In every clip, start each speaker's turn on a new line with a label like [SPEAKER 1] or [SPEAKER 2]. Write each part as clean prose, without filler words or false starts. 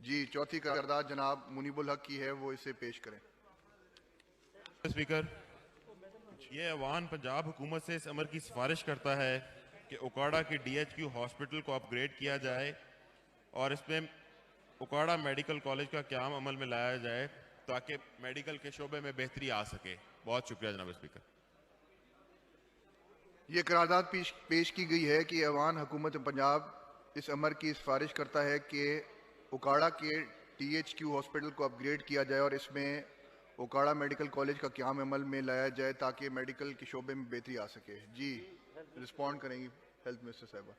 [SPEAKER 1] जी, चौथी करारदाद जनाब मुनीबुल हक की है, वो इसे पेश करें।
[SPEAKER 2] स्पीकर, ये ऐवान पंजाब हुकूमत से इस अमर की सिफारिश करता है कि उकाड़ा की DHQ हॉस्पिटल को अपग्रेड किया जाए और इसमें उकाड़ा मेडिकल कॉलेज का क़याम अमल में लाया जाए ताकि मेडिकल के शोबे में बेहतरी आ सके। बहुत शुक्रिया जनाब स्पीकर।
[SPEAKER 1] ये करारदाद पेश की गई है कि ऐवान हुकूमत पंजाब इस अमर की सिफारिश करता है कि उकाड़ा के THQ हॉस्पिटल को अपग्रेड किया जाए और इसमें उकाड़ा मेडिकल कॉलेज का क़याम अमल में लाया जाए ताकि मेडिकल के शोबे में बेहतरी आ सके। जी, रिस्पॉन्ड करेंगी हेल्थ मिनिस्टर साहिबा।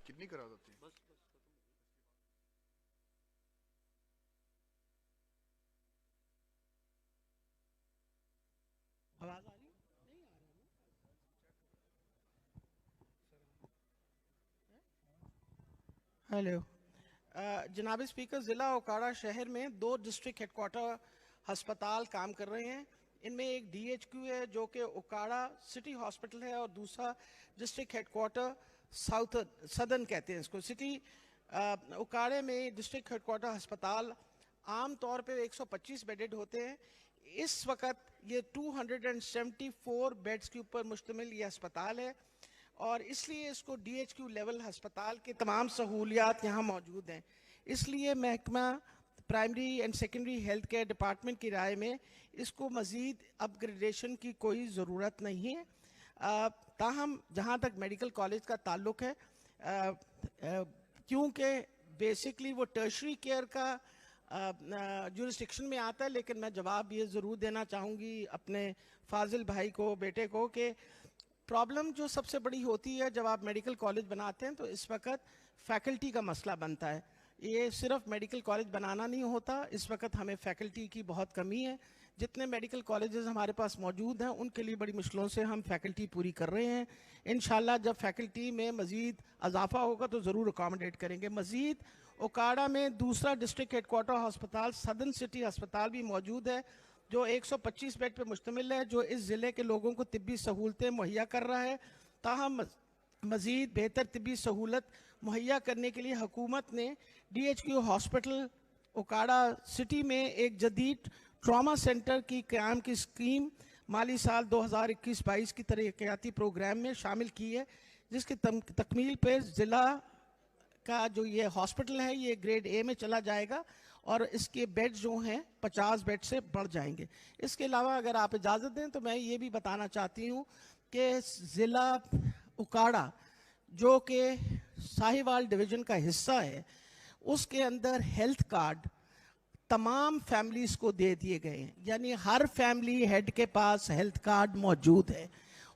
[SPEAKER 1] कितनी करारदाद थी?
[SPEAKER 3] आवाज आ रही नहीं आ रही हेलो। जनाब स्पीकर, ज़िला उकाड़ा शहर में 2 डिस्ट्रिक्ट हेडक्वार्टर अस्पताल काम कर रहे हैं। इनमें एक DHQ है जो कि उकाड़ा सिटी हॉस्पिटल है और दूसरा डिस्ट्रिक्ट हेडक्वार्टर सदर्न कहते हैं इसको। सिटी उकाड़े में डिस्ट्रिक्ट हेडक्वार्टर अस्पताल आम तौर पे 125 बेडेड होते हैं। इस वक्त ये 274 बेड्स के ऊपर मुश्तमिल ये अस्पताल है और इसलिए इसको DHQ लेवल अस्पताल के तमाम सहूलियात यहाँ मौजूद हैं। इसलिए महकमा primary and secondary health care department की राय में इसको मज़ीद अपग्रेडेशन की कोई ज़रूरत नहीं है। ताहम जहाँ तक मेडिकल कॉलेज का ताल्लुक़ है, क्योंकि बेसिकली वो टर्शरी केयर का जुरिस्डिक्शन में आता है, लेकिन मैं जवाब ये ज़रूर देना चाहूँगी अपने फाजिल भाई को, बेटे को, कि प्रॉब्लम जो सबसे बड़ी होती है जब आप मेडिकल कॉलेज बनाते हैं तो इस वक्त फैकल्टी का मसला बनता है। ये सिर्फ मेडिकल कॉलेज बनाना नहीं होता, इस वक्त हमें फैकल्टी की बहुत कमी है। जितने मेडिकल कॉलेजेस हमारे पास मौजूद हैं उनके लिए बड़ी मुश्किलों से हम फैकल्टी पूरी कर रहे हैं। इंशाल्लाह जब फैकल्टी में मज़ीद इजाफा होगा तो ज़रूर अकोमोडेट करेंगे। मज़ीद उकाड़ा में दूसरा डिस्ट्रिक्ट हेडक्वार्टर अस्पताल सदर्न सिटी अस्पताल भी मौजूद है जो 125 बेड पर मुश्तमिल है, जो इस ज़िले के लोगों को तिब्बी सहूलतें मुहैया कर रहा है। ताहम मज़ीद बेहतर तिब्बी सहूलत मुहैया करने के लिए हुकूमत ने DHQ हॉस्पिटल उकाड़ा सिटी में एक जदीद ट्रॉमा सेंटर की क़याम की स्कीम माली साल 2021-22 की तरक्याती प्रोग्राम में शामिल की है, जिसकी तकमील पर ज़िला का जो ये हॉस्पिटल है ये ग्रेड A में चला जाएगा और इसके बेड जो हैं 50 बेड से बढ़ जाएंगे। इसके अलावा अगर आप इजाज़त दें तो मैं ये भी बताना चाहती हूँ कि ज़िला उकाड़ा जो कि साहिवाल डिवीज़न का हिस्सा है, उसके अंदर हेल्थ कार्ड तमाम फैमिलीज़ को दे दिए गए हैं, यानी हर फैमिली हेड के पास हेल्थ कार्ड मौजूद है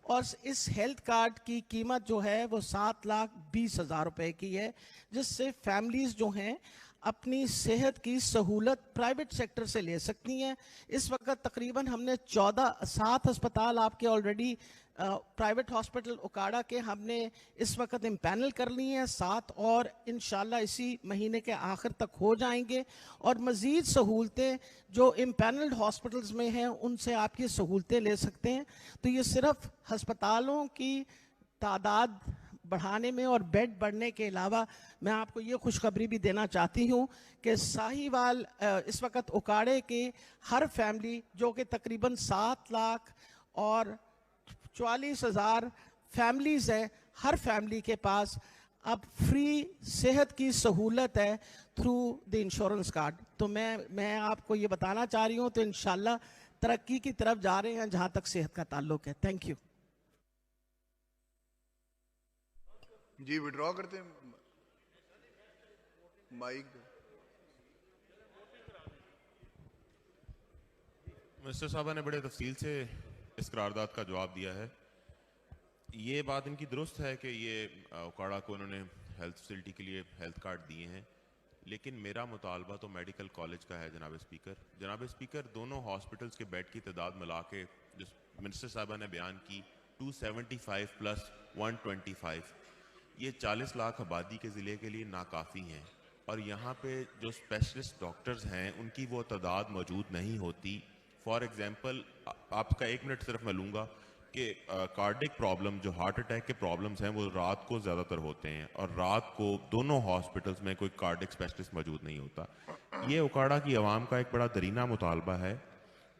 [SPEAKER 3] और इस हेल्थ कार्ड की कीमत जो है वो 7,20,000 रुपए की है, जिससे फैमिलीज़ जो हैं अपनी सेहत की सहूलत प्राइवेट सेक्टर से ले सकती हैं। इस वक्त तकरीबन हमने 7 अस्पताल आपके ऑलरेडी प्राइवेट हॉस्पिटल उकाड़ा के हमने इस वक्त इम्पैनल कर ली हैं, 7 और इंशाल्लाह इसी महीने के आखिर तक हो जाएंगे और मज़ीद सहूलतें जो इम्पैनल्ड हॉस्पिटल्स में हैं उनसे आप ये सहूलतें ले सकते हैं। तो ये सिर्फ अस्पतालों की तादाद बढ़ाने में और बेड बढ़ने के अलावा मैं आपको ये खुशखबरी भी देना चाहती हूँ कि साहिवाल इस वक्त उकाड़े के हर फैमिली जो कि तकरीबन 7 लाख और 44,000 फैमिलीज़ है, हर फैमिली के पास अब फ्री सेहत की सहूलत है थ्रू द इंश्योरेंस कार्ड। तो मैं आपको ये बताना चाह रही हूँ तो इंशाल्लाह तरक्की की तरफ जा रहे हैं जहाँ तक सेहत का ताल्लुक है। Thank you.
[SPEAKER 1] जी, विड्रॉ करते हैं माइक।
[SPEAKER 2] मिनिस्टर साहब ने बड़े तफसील से इस करारदाद का जवाब दिया है। ये बात इनकी दुरुस्त है कि ये उकाड़ा को उन्होंने हेल्थ फैसिलिटी के लिए हेल्थ कार्ड दिए हैं, लेकिन मेरा मुतालबा तो मेडिकल कॉलेज का है जनाब स्पीकर। जनाब स्पीकर, दोनों हॉस्पिटल्स के बेड की तादाद मिला के जिस मिनिस्टर साहबा ने बयान की 275 प्लस 125, ये 40 लाख आबादी के ज़िले के लिए नाकाफ़ी हैं और यहाँ पे जो स्पेशलिस्ट डॉक्टर्स हैं उनकी वो तादाद मौजूद नहीं होती। फॉर एग्ज़ाम्पल, आपका 1 मिनट सिर्फ मैं लूँगा, कि कार्डिक प्रॉब्लम, जो हार्ट अटैक के प्रॉब्लम्स हैं, वो रात को ज़्यादातर होते हैं और रात को दोनों हॉस्पिटल्स में कोई कार्डिक स्पेशलिस्ट मौजूद नहीं होता। ये उकाड़ा की आवाम का एक बड़ा दरीना मुतालबा है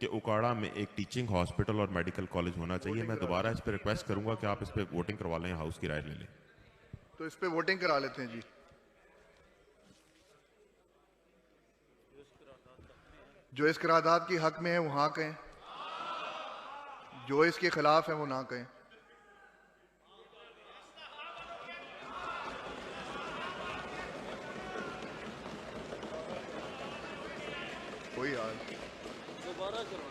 [SPEAKER 2] कि उकाड़ा में एक टीचिंग हॉस्पिटल और मेडिकल कॉलेज होना चाहिए। मैं दोबारा इस पर रिक्वेस्ट करूंगा कि आप इस पर वोटिंग करवा लें, हाउस की राय ले लें।
[SPEAKER 1] तो इस पे वोटिंग करा लेते हैं जी। जो इस करारदाद की हक में है वो हाँ कहें, जो इसके खिलाफ है वो ना कहें। कोई हाल
[SPEAKER 4] दोबारा करें।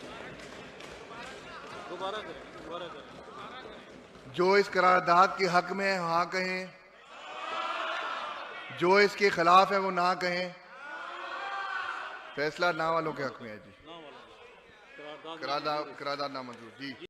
[SPEAKER 1] जो इस करारदाद के हक में है हाँ कहें, जो इसके खिलाफ है वो ना कहें। फैसला ना वालों के हक में है जी।
[SPEAKER 4] ना वाला करारदाद
[SPEAKER 1] करारदाद नामंजूर जी।